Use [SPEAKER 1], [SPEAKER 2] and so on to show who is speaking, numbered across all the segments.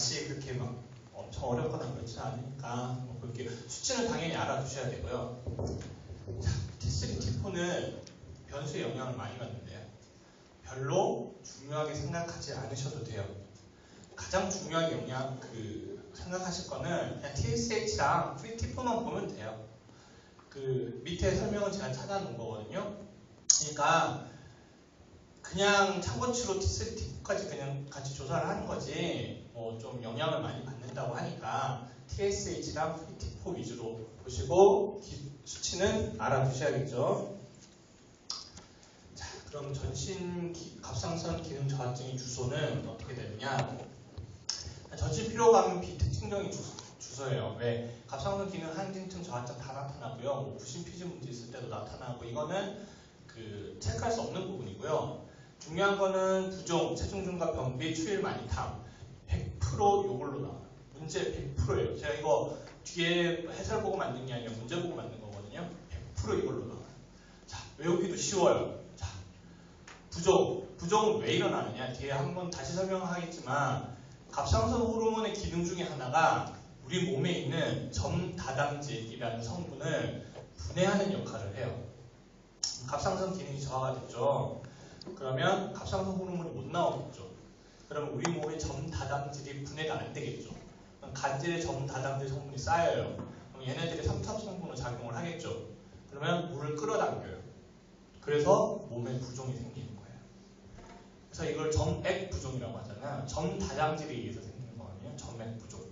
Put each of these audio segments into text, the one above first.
[SPEAKER 1] 같이 그렇게 막 엄청 어렵거나 그렇지 않으니까 그렇게 수치는 당연히 알아두셔야 되고요. 자, T3, T4는 변수에 영향을 많이 받는데요. 별로 중요하게 생각하지 않으셔도 돼요. 가장 중요하게 생각하실 거는 그냥 TSH랑 프리 T4만 보면 돼요. 그 밑에 설명은 제가 찾아놓은 거거든요. 그러니까 그냥 참고치로 T3, T4까지 그냥 같이 조사를 하는 거지 좀 영향을 많이 받는다고 하니까 TSH랑 프리 T4 위주로 보시고 수치는 알아두셔야겠죠. 자, 그럼 전신 갑상선 기능 저하증의 주소는 어떻게 되느냐? 전신 피로감 비특징적인 주소예요. 왜? 갑상선 기능 항진증 저하증 다 나타나고요. 뭐 부신 피지 문제 있을 때도 나타나고 이거는 체크할 수 없는 부분이고요. 중요한 거는 부종, 체중 증가, 변비, 추일 많이 탐 100% 요걸로 나와요. 문제 100%예요. 제가 이거 뒤에 해설 보고 만든 게 아니라 문제 보고 만든 거거든요. 100% 이걸로 나와요. 자, 외우기도 쉬워요. 자, 부종은 왜 일어나느냐? 뒤에 한번 다시 설명하겠지만 갑상선 호르몬의 기능 중에 하나가 우리 몸에 있는 점다당질이라는 성분을 분해하는 역할을 해요. 갑상선 기능이 저하가 됐죠. 그러면 갑상선 호르몬이 못 나오겠죠. 그러면 우리 몸의 점다당질이 분해가 안 되겠죠. 그럼 간질에 점다당질 성분이 쌓여요. 그럼 얘네들이 삼투압 성분으로 작용을 하겠죠. 그러면 물을 끌어당겨요. 그래서 몸에 부종이 생기는 거예요. 그래서 이걸 점액 부종이라고 하잖아요. 점다당질에 의해서 생기는 거거든요. 점액 부종.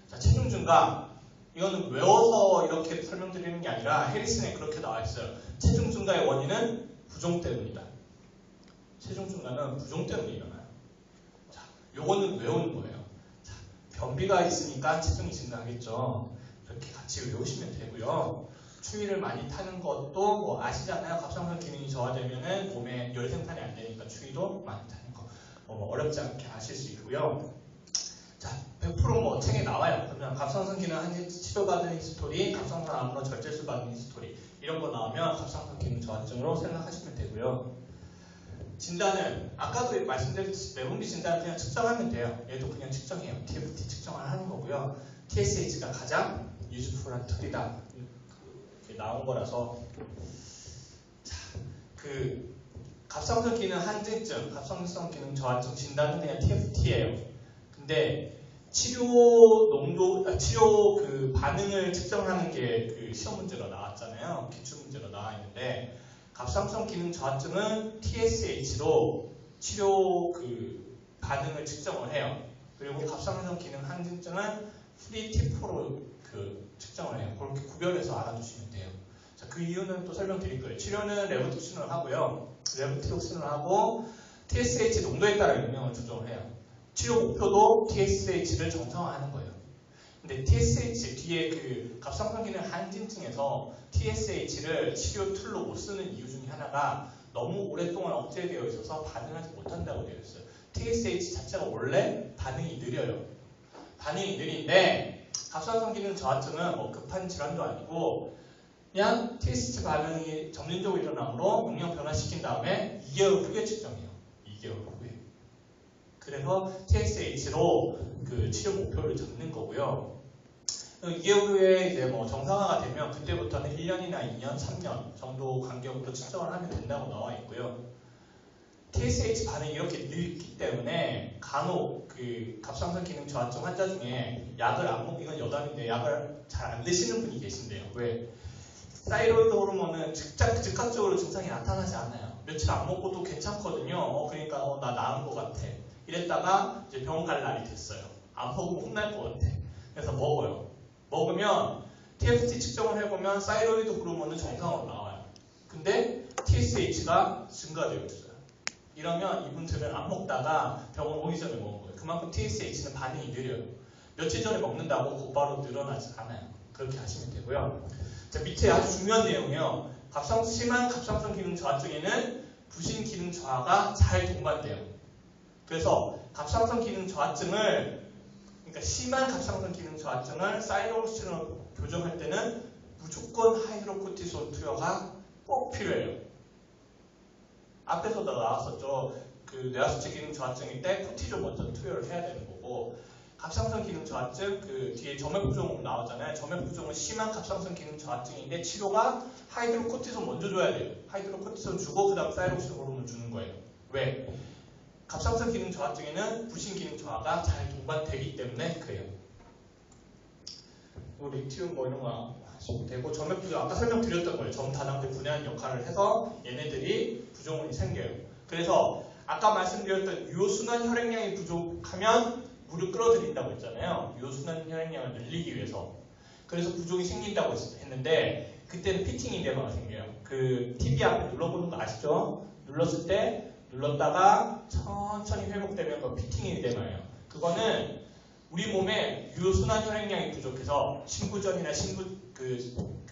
[SPEAKER 1] 자, 체중 증가. 이거는 외워서 이렇게 설명드리는 게 아니라 해리슨에 그렇게 나와 있어요. 체중 증가의 원인은 부종 때문이다. 체중 증가는 부종 때문에 일어나요. 자, 요거는 외우는 거예요. 자, 변비가 있으니까 체중이 증가하겠죠. 그렇게 같이 외우시면 되고요. 추위를 많이 타는 것도 뭐 아시잖아요. 갑상선 기능이 저하되면은 몸에 열 생산이 안 되니까 추위도 많이 타는 거 어렵지 않게 아실 수 있고요. 자, 100% 책에 나와요. 그러면 갑상선 기능 항진 치료받은 히스토리, 갑상선 암으로 절제술 받은 히스토리 이런 거 나오면 갑상선 기능 저하증으로 생각하시면 되고요. 진단은 아까도 말씀드렸듯이 내분비 진단은 그냥 측정하면 돼요. 얘도 그냥 측정해요. TFT 측정을 하는 거고요. TSH가 가장 유즈풀한 툴이다. 이렇게 나온 거라서 자, 갑상선 기능 항진증, 갑상선 기능 저하증 진단은 그냥 TFT예요. 근데 치료 반응을 측정하는 게 시험 문제로 나왔잖아요. 기출 문제로 나와 있는데 갑상선 기능 저하증은 TSH로 치료 반응을 측정을 해요. 그리고 갑상선 기능 항진증은 프리 T4로 측정을 해요. 그렇게 구별해서 알아두시면 돼요. 자, 그 이유는 또 설명드릴 거예요. 치료는 레보틱신을 하고요. 레보틱신을 하고 TSH 농도에 따라 영향을 조정을 해요. 치료 목표도 TSH를 정상화하는 거예요. 근데 TSH 뒤에 갑상선 기능 항진증에서 TSH를 치료 툴로 못 쓰는 이유 중에 하나가 너무 오랫동안 억제되어 있어서 반응하지 못한다고 되어 있어요. TSH 자체가 원래 반응이 느려요. 반응이 느린데 갑상선 기능 저하증은 급한 질환도 아니고 그냥 TSH 반응이 점진적으로 일어나므로 용량 변화시킨 다음에 2개월 후에 측정해요. 2개월 후에. 그래서 TSH로 치료 목표를 잡는 거고요. 2개월 후에 이제 정상화가 되면 그때부터는 1년이나 2년, 3년 정도 간격으로 측정을 하면 된다고 나와 있고요. TSH 반응이 이렇게 늦기 때문에 간혹 갑상선 기능 저하증 환자 중에 약을 안 먹고 이건 여담인데 약을 잘 안 드시는 분이 계신데요. 왜? 사이로이드 호르몬은 즉각적으로 증상이 나타나지 않아요. 며칠 안 먹고도 괜찮거든요. 그러니까 나 나은 것 같아. 이랬다가 이제 병원 갈 날이 됐어요. 안 먹으면 혼날 것 같아. 그래서 먹어요. 먹으면 TFT 측정을 해보면 사이로이드 호르몬은 정상으로 나와요. 근데 TSH가 증가되어 있어요. 이러면 이분들은 안 먹다가 병원 오기 전에 먹은 거예요. 그만큼 TSH는 반응이 느려요. 며칠 전에 먹는다고 곧바로 늘어나지 않아요. 그렇게 하시면 되고요. 자, 밑에 아주 중요한 내용이에요. 심한 갑상선 기능 저하증에는 부신 기능 저하가 잘 동반돼요. 그래서 갑상선 기능 저하증을 그러니까 심한 갑상선 기능 저하증을 사이로스로 교정할 때는 무조건 하이드로코티솔 투여가 꼭 필요해요. 앞에서도 나왔었죠. 뇌하수체 기능 저하증일 때 코티졸 먼저 투여를 해야 되는 거고 갑상선 기능 저하증, 그 뒤에 점액부종 나왔잖아요. 점액부종은 심한 갑상선 기능 저하증인데 치료가 하이드로코티손 먼저 줘야 돼요. 하이드로코티손 주고 그 다음 사이록신 호르몬 주는 거예요. 왜? 갑상선 기능 저하증에는 부신 기능 저하가 잘 동반되기 때문에 그래요. 뭐 리튬 뭐 이런 거 하시면 되고, 점액부종 아까 설명드렸던 거예요. 점다당제 분해하는 역할을 해서 얘네들이 부종이 생겨요. 그래서 아까 말씀드렸던 유효순환 혈액량이 부족하면 물을 끌어들인다고 했잖아요. 유효순환 혈액량을 늘리기 위해서. 그래서 부종이 생긴다고 했는데 그때는 피팅 이데마가 생겨요. 그 TV 앞에 눌러보는 거 아시죠? 눌렀을 때 눌렀다가 천천히 회복되면 그 피팅 이데마예요. 그거는 우리 몸에 유효순환 혈액량이 부족해서 신부전이나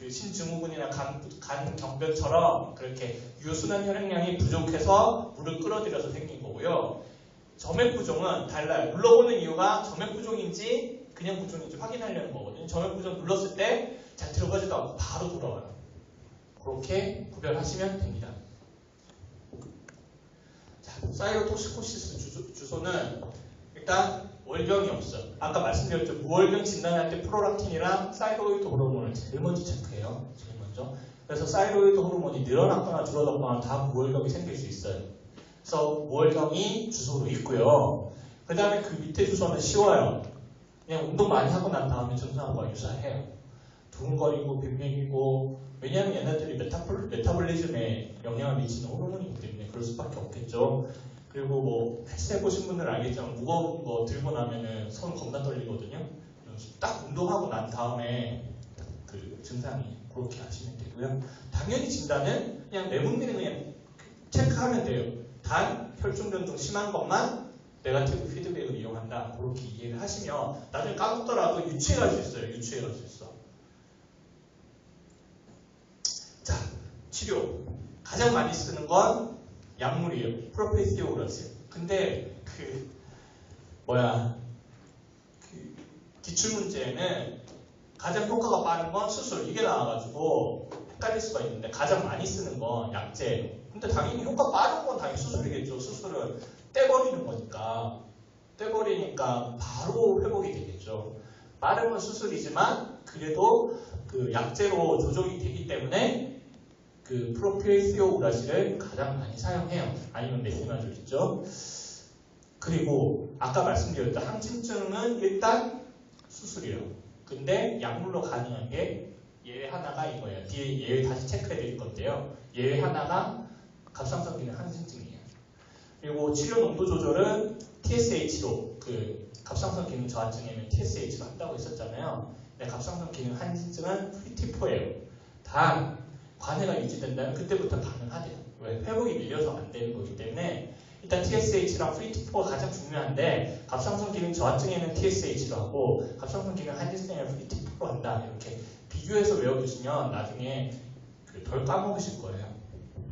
[SPEAKER 1] 신증후군이나 간 경변처럼 그렇게 유효순환 혈액량이 부족해서 물을 끌어들여서 생긴 거고요. 점액부종은 달라요. 눌러보는 이유가 점액부종인지 그냥 부종인지 확인하려는 거거든요. 점액부종 눌렀을 때 잘 들어가지도 않고 바로 돌아와요. 그렇게 구별하시면 됩니다. 자, 사이로톡시코시스 주소는 일단 월경이 없어요. 아까 말씀드렸죠. 무월경 진단할 때 프로락틴이랑 사이로이드 호르몬을 제일 먼저 체크해요. 제일 먼저. 그래서 사이로이드 호르몬이 늘어났거나 줄어들거나 다 무월경이 생길 수 있어요. 그래서 무월경이 주소로 있고요. 그 다음에 그 밑에 주소는 쉬워요. 그냥 운동 많이 하고 난 다음에 증상과 유사해요. 두근거리고 빈맥이고, 왜냐하면 얘네들이 메타볼리즘에 영향을 미치는 호르몬이기 때문에 그럴 수밖에 없겠죠. 그리고 뭐 헬스 해보신 분들은 알겠지만 무거운 거 들고 나면은 손 겁나 떨리거든요. 딱 운동하고 난 다음에 그 증상이 그렇게 하시면 되고요. 당연히 진단은 그냥 내분비는 그냥 체크하면 돼요. 단 혈중 변동 심한 것만 네거티브 피드백을 이용한다. 그렇게 이해를 하시면 나중에 까먹더라도 유추해 갈 수 있어요. 유추해 갈 수 있어. 자, 치료. 가장 많이 쓰는 건 약물이에요. 프로페시오라스요. 근데 기출문제에는 가장 효과가 빠른 건 수술. 이게 나와가지고 헷갈릴 수가 있는데 가장 많이 쓰는 건 약제예요. 근데 당연히 효과 빠른 건 당연히 수술이겠죠. 수술은 떼버리는 거니까. 떼버리니까 바로 회복이 되겠죠. 빠른 건 수술이지만 그래도 그 약제로 조정이 되기 때문에 그 프로페시오우라시를 가장 많이 사용해요. 아니면 메시마졸 있죠. 그리고 아까 말씀드렸던 항진증은 일단 수술이에요. 근데 약물로 가능한 게 예외 하나가 이거예요. 뒤에 예외 다시 체크해 드릴 건데요. 예외 하나가 갑상선 기능 항진증이에요. 그리고 치료 농도 조절은 TSH로 그 갑상선 기능 저하증에는 TSH로 한다고 했었잖아요. 근데 갑상선 기능 항진증은 프리티포예요. 단 관해가 유지된다면 그때부터 가능하대요. 왜? 회복이 밀려서 안 되는 거기 때문에 일단 TSH랑 프리티포가 가장 중요한데 갑상선 기능 저하증에는 TSH로 하고 갑상선 기능 항진증에는 프리티포로 한다. 이렇게 비교해서 외워두시면 나중에 덜 까먹으실 거예요.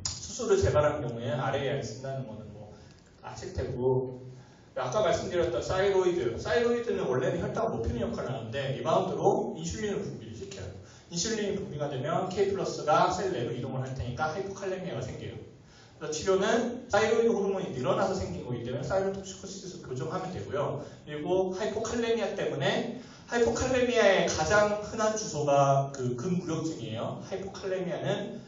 [SPEAKER 1] 수술을 재발하는 경우에 아래에 쓴다는 거는 뭐 아실 테고, 아까 말씀드렸던 사이로이드는 원래는 혈당을 높이는 역할을 하는데 리바운드로 인슐린을 분비를 시켜요. 인슐린이 분비가 되면 K 플러스가 셀 내로 이동을 할 테니까 하이포칼레미아가 생겨요. 그래서 치료는 사이로이드 호르몬이 늘어나서 생긴 거기 때문에 사이로톡시코시스 교정하면 되고요. 그리고 하이포칼레미아 때문에 하이포칼레미아의 가장 흔한 주소가 그 근무력증이에요. 하이포칼레미아는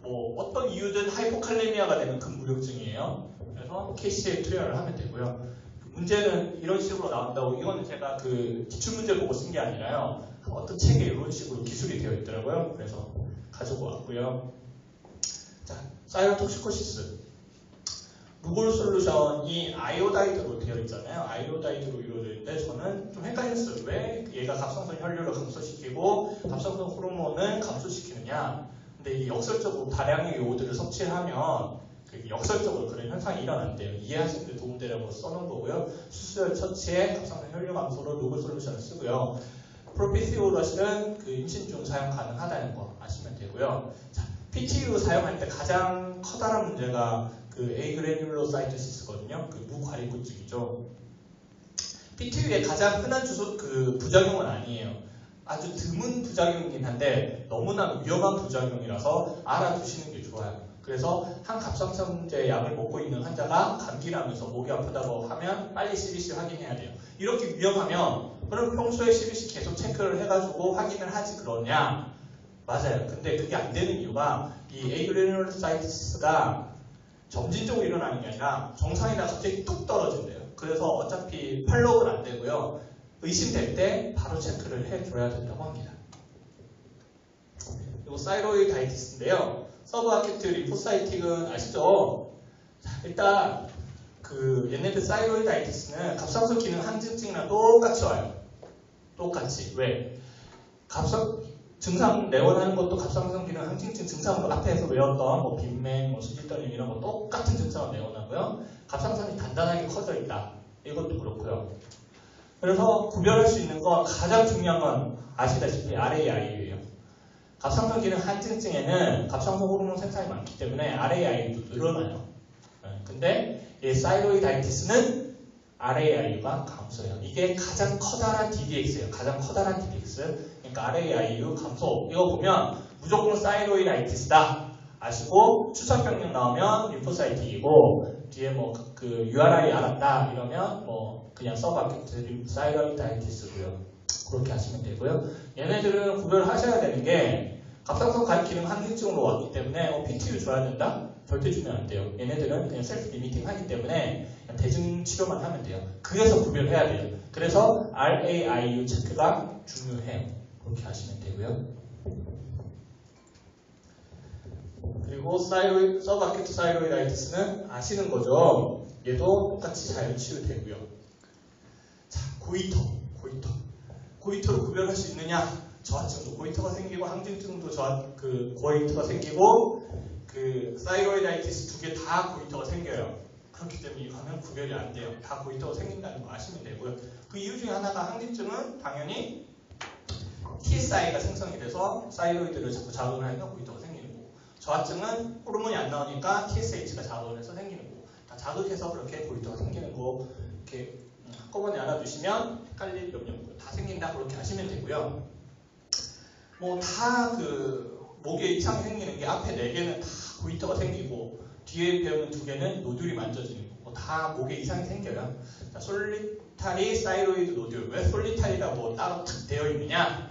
[SPEAKER 1] 뭐 어떤 이유든 하이포칼레미아가 되는 근무력증이에요. 그래서 KCL 투여를 하면 되고요. 문제는 이런 식으로 나온다고, 이거는 제가 그 기출문제 보고 쓴 게 아니라요. 어떤 책에 이런 식으로 기술이 되어 있더라고요. 그래서 가지고 왔고요. 자, 사이로톡시코시스. 루볼 솔루션이 아이오다이드로 되어 있잖아요. 아이오다이드로 이루어져 있는데 저는 좀 헷갈렸어요. 왜 얘가 갑상선 혈류를 감소시키고 갑상선 호르몬을 감소시키느냐. 근데 이 역설적으로 다량의 요오드를 섭취하면 역설적으로 그런 현상이 일어난대요. 이해하시는 데 도움되려고 써놓은 거고요. 수술 처치에 갑상선 혈류 감소로 루볼 솔루션을 쓰고요. 프로피시오라실은 그 임신 중 사용 가능하다는 거 아시면 되고요. 자, PTU 사용할 때 가장 커다란 문제가 그 에이그레뉴로사이토시스거든요. 그 무과리구증이죠. PTU의 가장 흔한 부작용은 아니에요. 아주 드문 부작용이긴 한데 너무나 위험한 부작용이라서 알아두시는 게 좋아요. 그래서 항갑상선제 약을 먹고 있는 환자가 감기라면서 목이 아프다고 하면 빨리 CBC 확인해야 돼요. 이렇게 위험하면 그럼 평소에 CBC 계속 체크를 해가지고 확인을 하지 그러냐? 맞아요. 근데 그게 안 되는 이유가 이 에이그레놀사이티스가 점진적으로 일어나는 게 아니라 정상이다 갑자기 뚝 떨어진대요. 그래서 어차피 팔로우는 안 되고요. 의심될 때 바로 체크를 해줘야 된다고 합니다. 그리고 사이로이다이티스인데요. 서브아큐트 리포사이틱은 아시죠? 자, 일단 얘네들 사이로이다이티스는 갑상선 기능 항진증이랑 똑같이 와요. 똑같이. 왜? 증상 내원하는 것도 갑상선 기능 항진증 증상으로 앞에서 외웠던 뭐 빈맥, 뭐 수질떨림 이런 거 똑같은 증상을 내원하고요. 갑상선이 단단하게 커져 있다. 이것도 그렇고요. 그래서 구별할 수 있는 거 가장 중요한 건 아시다시피 RAI예요. 갑상선 기능 항진증에는 갑상선 호르몬 생산이 많기 때문에 RAI도 늘어나요. 근데 이 사이로이다이티스는 RAIU가 감소해요. 이게 가장 커다란 DDX예요. 가장 커다란 DDX. 그러니까 RAIU 감소. 이거 보면 무조건 사이로이다이티스다 아시고 추천병력 나오면 리포사이틱이고 뒤에 뭐 URI 알았다 이러면 뭐 그냥 서브아큐트 사이로이다이티스고요. 그렇게 하시면 되고요. 얘네들은 구별하셔야 되는 게 갑상선 가입 기능 항진증으로 왔기 때문에 PTU 줘야 된다? 절대 주면 안 돼요. 얘네들은 그냥 셀프 리미팅 하기 때문에 그냥 대증 치료만 하면 돼요. 그래서 구별해야 돼요. 그래서 RAIU 체크가 중요해요. 그렇게 하시면 되고요. 그리고 서브아큐트 사이로이다이티스는 아시는 거죠. 얘도 똑같이 잘 치유되고요. 자, 고이터로 구별할 수 있느냐? 저하증도 고이터가 생기고 항진증도 고이터가 생기고 사이로이다이티스 두 개 다 고이터가 생겨요. 그렇기 때문에 이거는 구별이 안 돼요. 다 고이터가 생긴다는 거 아시면 되고요. 그 이유 중에 하나가 항진증은 당연히 TSI가 생성이 돼서 사이로이드를 자꾸 자극을 하니까 고이터가 생기는 거고, 저하증은 호르몬이 안 나오니까 TSH가 자극을 해서 생기는 거고, 다 자극해서 그렇게 고이터가 생기는 거 이렇게 한꺼번에 알아두시면 헷갈릴 염려 없고요. 다 생긴다 그렇게 하시면 되고요. 뭐 다 목에 이상이 생기는 게 앞에 4개는 다 고이터가 생기고 뒤에 배우는 2개는 노듈이 만져지는 거고 다 목에 이상이 생겨요. 자, 솔리타리 사이로이드 노듈. 왜 솔리타리라고 따로 탁 되어 있느냐?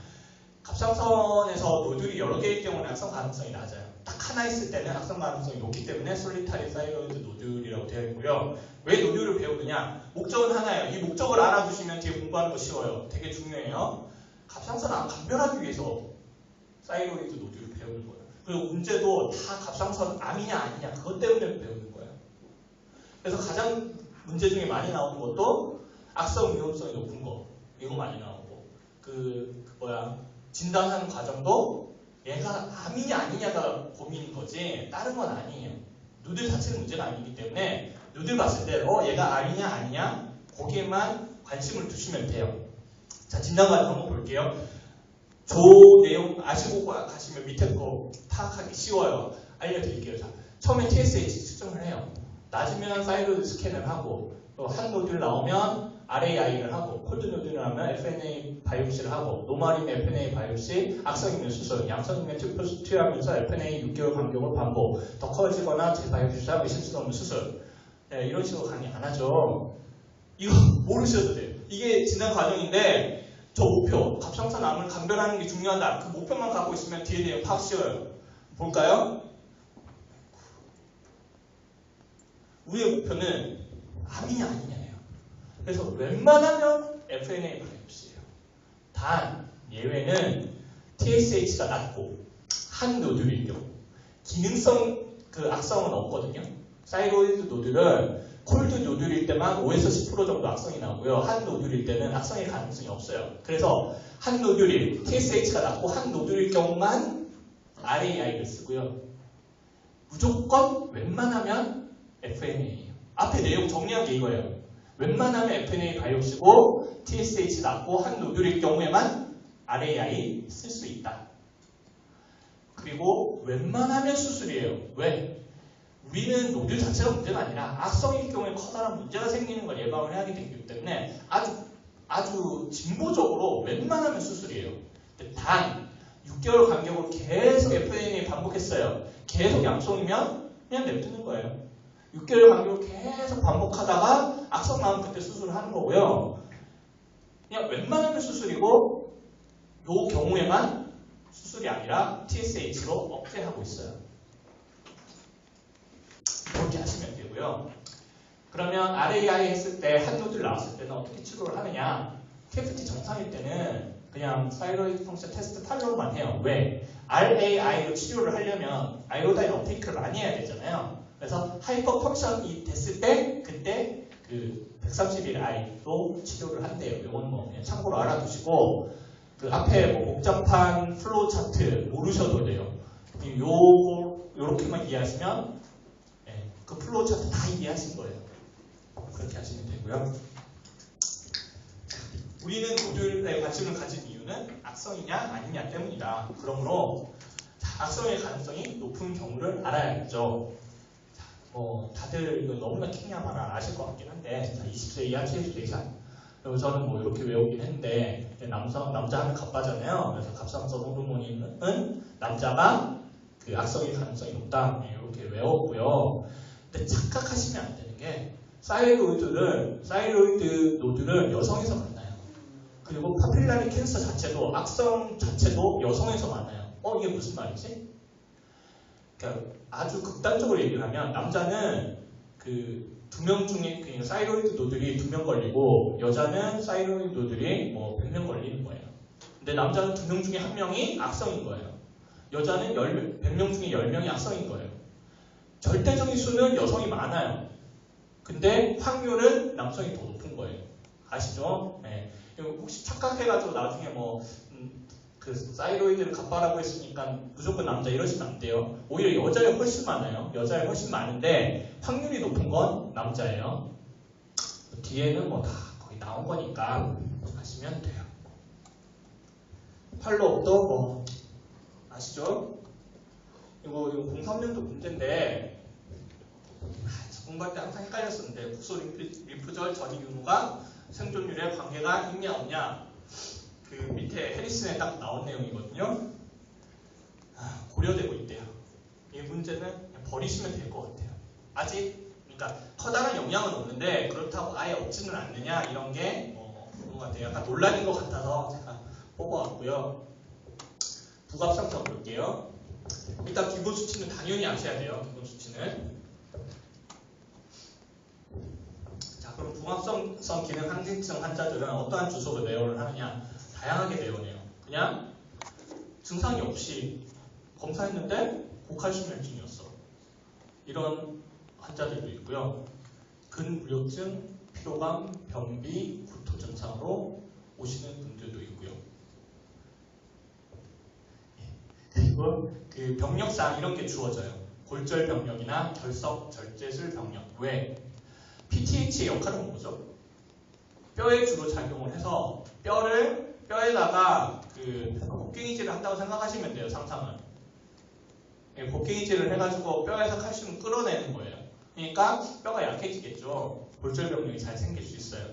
[SPEAKER 1] 갑상선에서 노듈이 여러 개일 경우는 악성 가능성이 낮아요. 딱 하나 있을 때는 악성 가능성이 높기 때문에 솔리타리 사이로이드 노듈이라고 되어 있고요. 왜 노듈을 배우느냐? 목적은 하나예요. 이 목적을 알아두시면 뒤에 공부하는 거 쉬워요. 되게 중요해요. 갑상선을 감별하기 위해서 사이로이드 노듈을 배우는 거예요. 그리고 문제도 다 갑상선 암이냐 아니냐 그것 때문에 배우는 거예요. 그래서 가장 문제 중에 많이 나오는 것도 악성 위험성이 높은 거 이거 많이 나오고 진단하는 과정도 얘가 암이냐 아니냐가 고민인 거지 다른 건 아니에요. 누들 자체는 문제가 아니기 때문에 누들 봤을 때 얘가 암이냐 아니냐 거기에만 관심을 두시면 돼요. 자, 진단 과정 한번 볼게요. 조 내용 아시고 가시면 밑에 거 파악하기 쉬워요. 알려드릴게요. 자, 처음에 TSH 측정을 해요. 낮으면 사이로이드 스캔을 하고 또 한 노듈 나오면 RAI를 하고 콜드 노듈을 하면 FNA 바이옵시를 하고 노말이면 FNA 바이옵시, 악성이면 수술, 양성이면 투여하면서 FNA 6개월 간격을 반복, 더 커지거나 재바이옵시나 의심스 없는 수술. 네, 이런 식으로 강의 안 하죠. 이거 모르셔도 돼요. 이게 진단 과정인데 저 목표, 갑상선 암을 감별하는 게 중요하다. 그 목표만 갖고 있으면 뒤에 내용 파악 쉬워요. 볼까요? 우리의 목표는 암이냐 아니냐예요. 그래서 웬만하면 FNA 바이옵시예요. 단 예외는 TSH가 낮고 한 노듈일 경우 기능성 악성은 없거든요. 사이로이드 노듈은 콜드 노듈일 때만 5에서 10% 정도 악성이 나오고요. 한 노듈일 때는 악성의 가능성이 없어요. 그래서 한 노듈이 TSH가 낮고 한 노듈일 경우만 RAI를 쓰고요. 무조건 웬만하면 FNA예요. 앞에 내용 정리한 게 이거예요. 웬만하면 FNA 바이옵시고 TSH 낮고 한 노듈일 경우에만 RAI 쓸 수 있다. 그리고 웬만하면 수술이에요. 왜? 우리는 노듈 자체가 문제가 아니라 악성일 경우에 커다란 문제가 생기는 걸 예방을 해야 되기 때문에 아주 진보적으로 웬만하면 수술이에요. 단 6개월 간격으로 계속 FNA 반복했어요. 계속 양성이면 그냥 냅두는 거예요. 6개월 간격으로 계속 반복하다가 악성 나오면 그때 수술을 하는 거고요. 그냥 웬만하면 수술이고 요 경우에만 수술이 아니라 TSH로 억제하고 있어요. 그렇게 하시면 되고요. 그러면 RAI 했을 때 한 노드를 나왔을 때는 어떻게 치료를 하느냐? KFT 정상일 때는 그냥 사이로이드 펑션 테스트 팔로우만 해요. 왜? RAI로 치료를 하려면 아이오다인 업테이크를 많이 해야 되잖아요. 그래서 하이퍼 펑션이 됐을 때 그때 그 131I로 치료를 한대요. 이건 뭐 그냥 참고로 알아두시고 그 앞에 뭐 복잡한 플로우 차트 모르셔도 돼요. 요렇게만 이해하시면 그 플로우 차트 다 이해하신 거예요. 그렇게 하시면 되고요. 우리는 노들에 관심을 가진 이유는 악성이냐 아니냐 때문이다. 그러므로 악성의 가능성이 높은 경우를 알아야겠죠. 뭐 다들 이거 너무나 킹야마라 아실 것 같긴 한데 20세 이하 최소 대상. 그리고 저는 뭐 이렇게 외우긴 했는데 남자 하면 갑바잖아요. 그래서 갑상선 호르몬은 남자가 그 악성의 가능성이 높다. 이렇게 외웠고요. 근데 착각하시면 안 되는 게 사이로이드 노드를 여성에서 만나요. 그리고 파필라리 캔서 자체도 악성 자체도 여성에서 만나요. 이게 무슨 말이지? 그러니까 아주 극단적으로 얘기를 하면 남자는 그 2명 중에 그러니까 사이로이드 노들이 2명 걸리고 여자는 사이로이드 노들이 뭐 100명 걸리는 거예요. 근데 남자는 2명 중에 1명이 악성인 거예요. 여자는 100명 중에 10명이 악성인 거예요. 절대적인 수는 여성이 많아요. 근데 확률은 남성이 더 높은 거예요. 아시죠? 네. 혹시 착각해가지고 나중에 그 사이로이드를 갑바라고 했으니까 무조건 남자 이러시면 안 돼요. 오히려 여자에 훨씬 많아요. 여자에 훨씬 많은데 확률이 높은 건 남자예요. 뒤에는 뭐 다 거의 나온 거니까 하시면 돼요. 팔로업도 뭐 아시죠? 이거 03년도 문제인데 공부할 때 항상 헷갈렸었는데 국소 림프절 전이 유무가 생존율에 관계가 있냐 없냐 그 밑에 해리슨에 딱 나온 내용이거든요. 고려되고 있대요. 이 문제는 그냥 버리시면 될 것 같아요. 아직 그러니까 커다란 영향은 없는데 그렇다고 아예 없지는 않느냐 이런 게 그런 것 같아요. 약간 논란인 것 같아서 제가 뽑아왔고요. 부갑상성 볼게요. 일단 기본 수치는 당연히 아셔야 돼요. 기본 수치는. 자, 그럼 부갑성성 기능 항진증 환자들은 어떠한 주소로 내원을 하느냐? 다양하게 내원해요. 그냥 증상이 없이 검사했는데 고칼슘혈증이었어. 이런 환자들도 있고요. 근무력증, 피로감, 변비, 구토 증상으로 오시는 분들도 있고요. 그리고 그 병력상 이런 게 주어져요. 골절 병력이나 결석, 절제술 병력. 왜? PTH의 역할은 뭐죠? 뼈에 주로 작용을 해서 뼈에다가 그 곡괭이질을 한다고 생각하시면 돼요. 상상은. 곡괭이질을 해가지고 뼈에서 칼슘을 끌어내는 거예요. 그러니까 뼈가 약해지겠죠. 골절 병력이 잘 생길 수 있어요.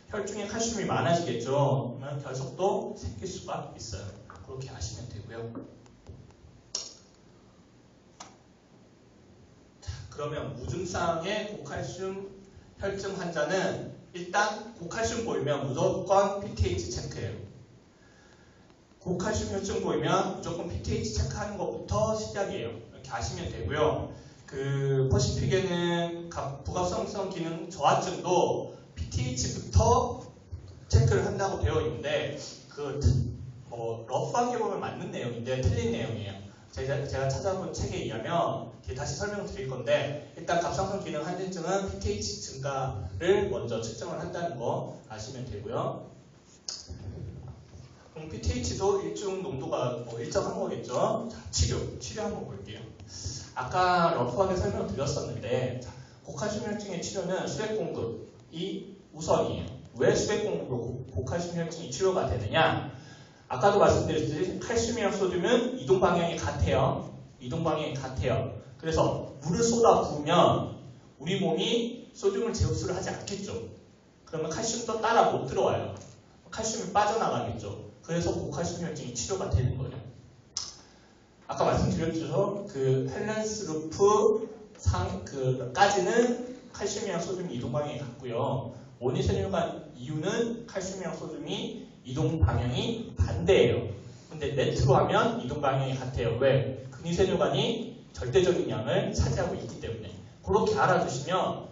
[SPEAKER 1] 혈중에 칼슘이 많아지겠죠. 그러면 결석도 생길 수가 있어요. 그렇게 하시면 되고요. 자, 그러면 무증상의 고칼슘 혈증 환자는 일단 고칼슘 보이면 무조건 PTH 체크예요. 고칼슘 혈증 보이면 무조건 PTH 체크하는 것부터 시작이에요. 이렇게 아시면 되고요. 그 퍼시픽에는 부갑성성 기능 저하증도 PTH부터 체크를 한다고 되어 있는데 그 러프하게 보면 맞는 내용인데 틀린 내용이에요. 제가 찾아본 책에 의하면 다시 설명드릴 건데 일단 갑상선 기능 항진증은 PTH 증가를 먼저 측정을 한다는 거 아시면 되고요. 그럼 PTH도 일중 농도가 일정한 거겠죠. 자, 치료 한번 볼게요. 아까 러프하게 설명드렸었는데 고칼슘 혈증의 치료는 수액 공급이 우선이에요. 왜 수액 공급으로 고칼슘 혈증이 치료가 되느냐? 아까도 말씀드렸듯이 칼슘이랑 소듐은 이동 방향이 같아요. 그래서 물을 쏟아 부으면 우리 몸이 소듐을 재흡수를 하지 않겠죠. 그러면 칼슘도 따라 못 들어와요. 칼슘이 빠져나가겠죠. 그래서 고칼슘 혈증이 치료가 되는 거예요. 아까 말씀드렸죠. 그 헬렌스 루프 까지는 칼슘이랑 소듐이 이동 방향이 같고요. 원위세뇨관 이유는 칼슘이랑 소듐이 이동 방향이 반대예요. 근데 네트로 하면 이동 방향이 같아요. 왜? 근위세뇨관이 절대적인 양을 차지하고 있기 때문에. 그렇게 알아두시면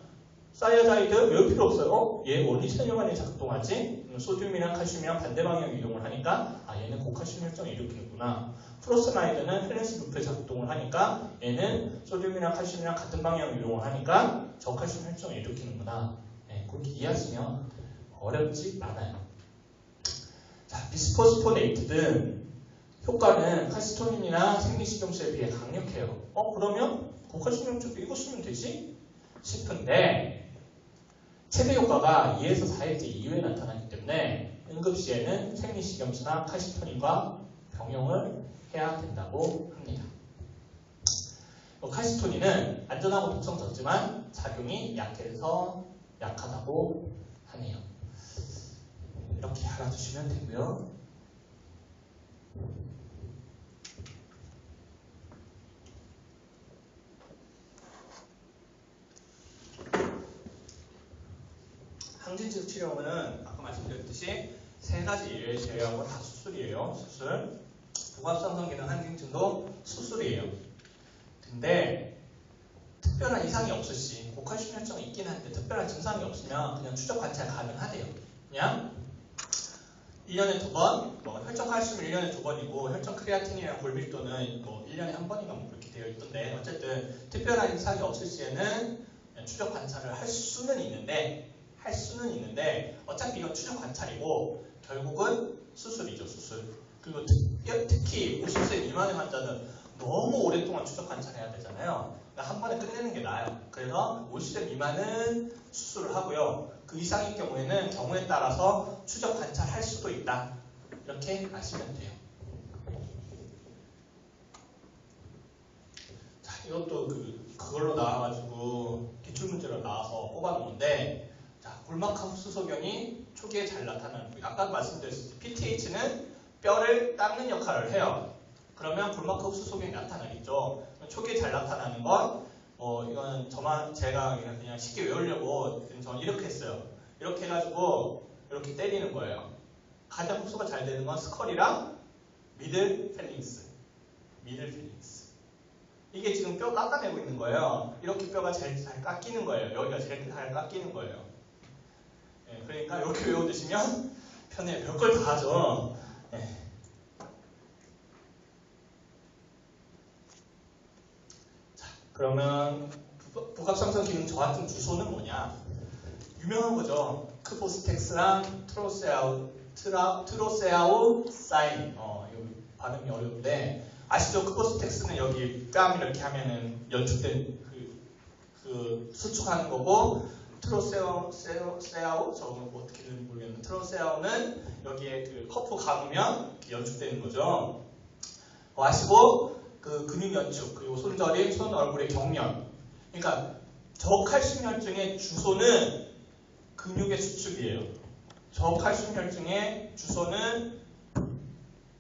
[SPEAKER 1] 사이아자이드 외울 필요 없어요. 얘 원위세뇨관이 작동하지? 소듐이랑 칼슘이랑 반대 방향 이동을 하니까 얘는 고칼슘 혈정을 일으키는구나. 프로스마이드는 헬렌스 루프에 작동을 하니까 얘는 소듐이랑 칼슘이랑 같은 방향 이동을 하니까 저칼슘 혈정을 일으키는구나. 네, 그렇게 이해하시면 어렵지 않아요. 자, 비스포스포네이트든 효과는 칼시토닌이나 생리식염수에 비해 강력해요. 그러면 고칼슘 혈정도 이거 쓰면 되지? 싶은데 체배 효과가 2에서 4일째 이후에 나타나기 때문에 응급시에는 생리식염수나 칼시토닌과 병용을 해야 된다고 합니다. 칼시토닌은 안전하고 독성 적지만 작용이 약하다고 하네요. 이렇게 알아두시면 되고요. 항진증 치료는 아까 말씀드렸듯이 3가지 예외 제외하고 다 수술이에요. 수술. 복압상선 기능 항진증도 수술이에요. 근데 특별한 이상이 없으시 고칼슘 혈정이 있긴 한데 특별한 증상이 없으면 그냥 추적 관찰 가능하대요. 그냥 1년에 2번, 혈청 칼슘 1년에 2번이고 혈청 크레아틴이랑 골밀도는 1년에 1번인가 그렇게 되어 있던데 어쨌든 특별한 이상이 없을 시에는 추적 관찰을 할 수는 있는데 어차피 이건 추적 관찰이고 결국은 수술이죠. 수술. 그리고 특히 50세 미만의 환자는 너무 오랫동안 추적 관찰해야 되잖아요. 그러니까 한 번에 끝내는 게 나아요. 그래서 50세 미만은 수술을 하고요. 그 이상인 경우에는 경우에 따라서 추적 관찰할 수도 있다. 이렇게 아시면 돼요. 자, 이것도 그걸로 나와가지고 기출문제로 나와서 뽑아놓은데 자, 골막하 흡수소견이 초기에 잘 나타나는 거예요. 아까 말씀드렸듯이 PTH는 뼈를 닦는 역할을 해요. 그러면 골막하 흡수소견이 나타나겠죠. 초기에 잘 나타나는 건 이건 제가 그냥 쉽게 외우려고 저는 이렇게 했어요. 이렇게 해가지고 이렇게 때리는 거예요. 가장 흡수가 잘 되는 건 스컬이랑 미들 펠링스. 이게 지금 뼈 깎아내고 있는 거예요. 이렇게 뼈가 제일 잘 깎이는 거예요. 여기가 제일 잘 깎이는 거예요. 네, 그러니까 이렇게 외워두시면 편해. 별걸 다 하죠. 네. 자, 그러면 복합상선 기능 저하증 주소는 뭐냐? 유명한 거죠. 크보스텍스랑 트로세아우 사인. 이거 발음이 어려운데 아시죠? 크보스텍스는 여기 뺨 이렇게 하면은 연축된 그 수축하는 거고 트로세아우 저거 어떻게 되는지 모르겠는데 트로세아우는 여기에 그 커프 감으면 연축되는 거죠. 아시고 그 근육 연축 그리고 손저림, 손 얼굴의 경련. 그러니까 저칼슘 혈증의 주소는 근육의 수축이에요. 저칼슘 혈증의 주소는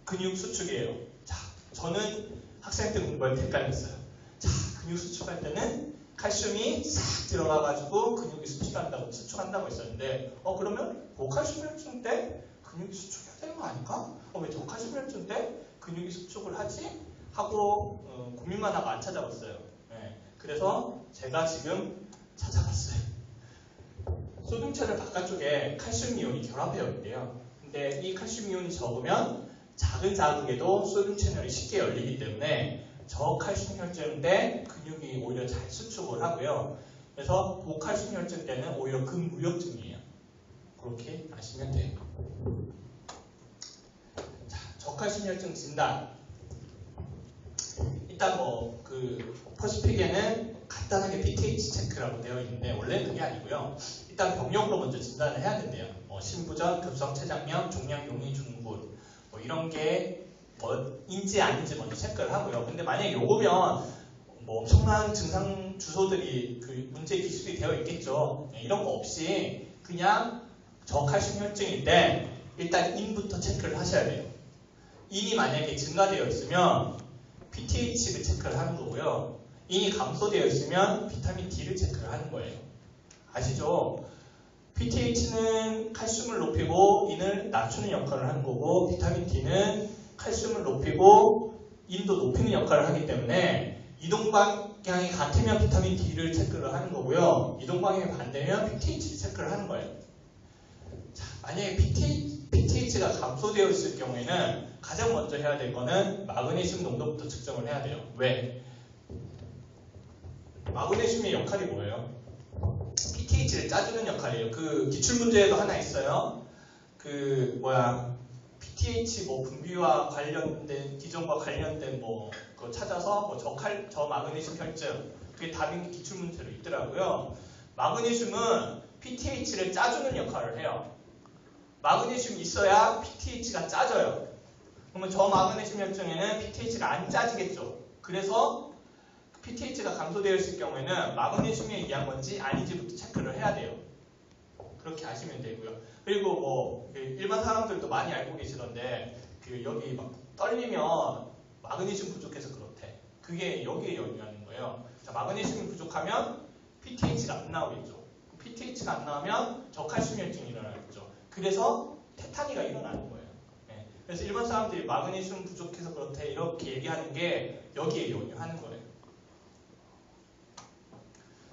[SPEAKER 1] 근육 수축이에요. 자, 저는 학생 때 공부할 때 헷갈렸어요. 자, 근육 수축할 때는 칼슘이 싹 들어가가지고 근육이 수축한다고 했었는데 그러면 고칼슘 혈증 때 근육이 수축해야 되는 거 아닐까? 왜 저칼슘 혈증 때 근육이 수축을 하지? 하고 고민만 하고 안 찾아봤어요. 네, 그래서 제가 지금 찾아봤어요. 소듐체를 바깥쪽에 칼슘 이온이 결합되어 있대요. 근데 이 칼슘 이온이 적으면 작은 자극에도 소듐 채널이 쉽게 열리기 때문에 저칼슘 혈증 때 근육이 오히려 잘 수축을 하고요. 그래서 고칼슘 혈증 때는 오히려 근무역증이에요. 그렇게 아시면 돼요. 자, 저칼슘 혈증 진단. 일단 퍼시픽에는 간단하게 PTH 체크라고 되어 있는데 원래는 그게 아니고요. 일단 병력으로 먼저 진단을 해야 된대요. 신부전, 급성췌장염, 종양 용의 중군 이런 게 인지 아닌지 먼저 체크를 하고요. 근데 만약에 요거면 엄청난 증상 주소들이 그 문제 기술이 되어 있겠죠. 이런 거 없이 그냥 저칼슘 혈증일 때 일단 인부터 체크를 하셔야 돼요. 인이 만약에 증가되어 있으면 PTH를 체크를 하는 거고요. 인이 감소되어 있으면 비타민 D를 체크를 하는 거예요. 아시죠? PTH는 칼슘을 높이고 인을 낮추는 역할을 하는 거고 비타민 D는 칼슘을 높이고 인도 높이는 역할을 하기 때문에 이동 방향이 같으면 비타민 D를 체크를 하는 거고요. 이동 방향이 반대면 PTH를 체크를 하는 거예요. 자, 만약에 PTH가 감소되어 있을 경우에는 가장 먼저 해야 될 거는 마그네슘 농도부터 측정을 해야 돼요. 왜? 마그네슘의 역할이 뭐예요? PTH를 짜주는 역할이에요. 그 기출문제에도 하나 있어요. PTH 분비와 관련된 기전과 관련된 그거 찾아서 저 마그네슘 혈증 그게 답인 기출문제로 있더라고요. 마그네슘은 PTH를 짜주는 역할을 해요. 마그네슘이 있어야 PTH가 짜져요. 그러면 저 마그네슘 혈증에는 PTH가 안 짜지겠죠. 그래서 PTH가 감소되어 있을 경우에는 마그네슘에 의한 건지 아닌지부터 체크를 해야 돼요. 그렇게 하시면 되고요. 그리고 일반 사람들도 많이 알고 계시던데 여기 막 떨리면 마그네슘 부족해서 그렇대. 그게 여기에 연유하는 거예요. 자, 마그네슘이 부족하면 PTH가 안 나오겠죠. PTH가 안 나오면 저칼슘 혈증이 일어나겠죠. 그래서 테타니가 일어나는 거예요. 네. 그래서 일반 사람들이 마그네슘 부족해서 그렇대 이렇게 얘기하는 게 여기에 연유하는 거예요.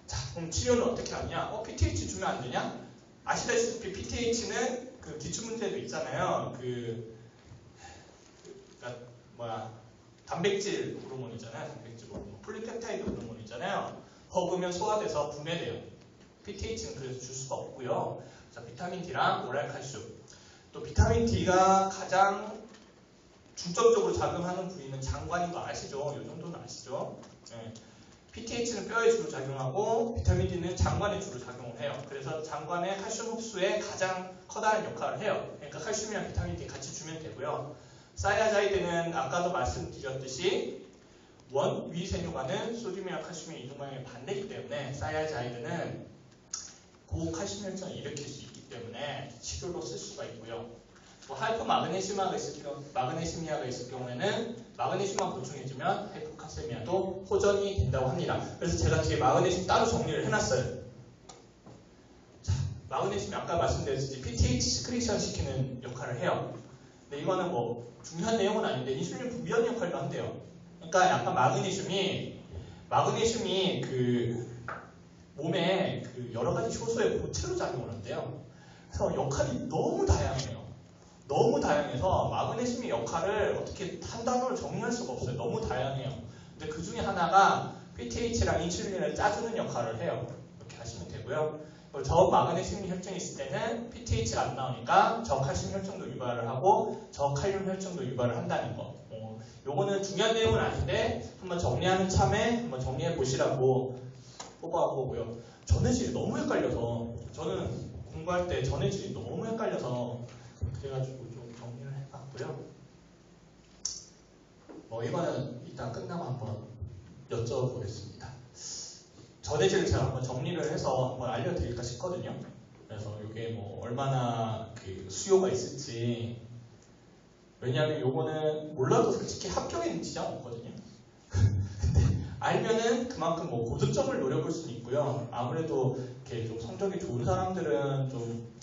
[SPEAKER 1] 자, 그럼 치료는 어떻게 하냐? PTH 주면 안 되냐? 아시다시피 PTH는 그 기출문제도 있잖아요. 단백질 호르몬이잖아요. 단백질 호르몬. 폴리펩타이드 호르몬이잖아요. 먹으면 소화돼서 분해돼요. PTH는 그래서 줄 수가 없고요. 자, 비타민 D랑 오랄칼슘. 또 비타민 D가 가장 중점적으로 작용하는 부위는 장관인 거 아시죠? 이 정도는 아시죠? 네. PTH는 뼈에 주로 작용하고 비타민 D는 장관에 주로 작용을 해요. 그래서 장관의 칼슘 흡수에 가장 커다란 역할을 해요. 그러니까 칼슘이랑 비타민 D 같이 주면 되고요. 사야자이드는 아까도 말씀드렸듯이 위세뇨가는 소듐이랑 칼슘의 이동 방향이 반대이기 때문에 사야자이드는 고칼슘 혈증을 일으킬 수 있기 때문에 치료로 쓸 수가 있고요. 하이포마그네슘이아가 있을 경우에는 마그네슘만 보충해주면 하이포칼세미아도 호전이 된다고 합니다. 그래서 제가 뒤에 마그네슘 따로 정리를 해놨어요. 자, 마그네슘이 아까 말씀드렸듯이 PTH 스크리션 시키는 역할을 해요. 근데 이거는 중요한 내용은 아닌데 인슐린 분비원 역할도 한대요. 그러니까 약간 마그네슘이 몸에 여러 가지 효소에 고체로 작용을 한대요. 그래서 역할이 너무 다양해요. 너무 다양해서 마그네슘의 역할을 어떻게 한 단어로 정리할 수가 없어요. 너무 다양해요. 근데 그 중에 하나가 PTH랑 인슐린을 짜주는 역할을 해요. 이렇게 하시면 되고요. 저 마그네슘 혈증이 있을 때는 PTH가 안 나오니까 저 칼슘 혈증도 유발을 하고 저 칼륨 혈증도 유발을 한다는 거. 요거는 중요한 내용은 아닌데 한번 정리하는 참에 한번 정리해 보시라고 뽑아온 거고요. 전해질이 너무 헷갈려서 저는 공부할 때 전해질이 너무 헷갈려서 그래가지고 좀 정리를 해봤고요. 이거는 이따 끝나고 한번 여쭤보겠습니다. 전해질을 제가 한번 정리를 해서 한번 알려드릴까 싶거든요. 그래서 이게 얼마나 수요가 있을지. 왜냐하면 요거는 몰라도 솔직히 합격에는 지장 없거든요. 근데 알면은 그만큼 고득점을 노려볼 수는 있고요. 아무래도 이렇게 좀 성적이 좋은 사람들은 좀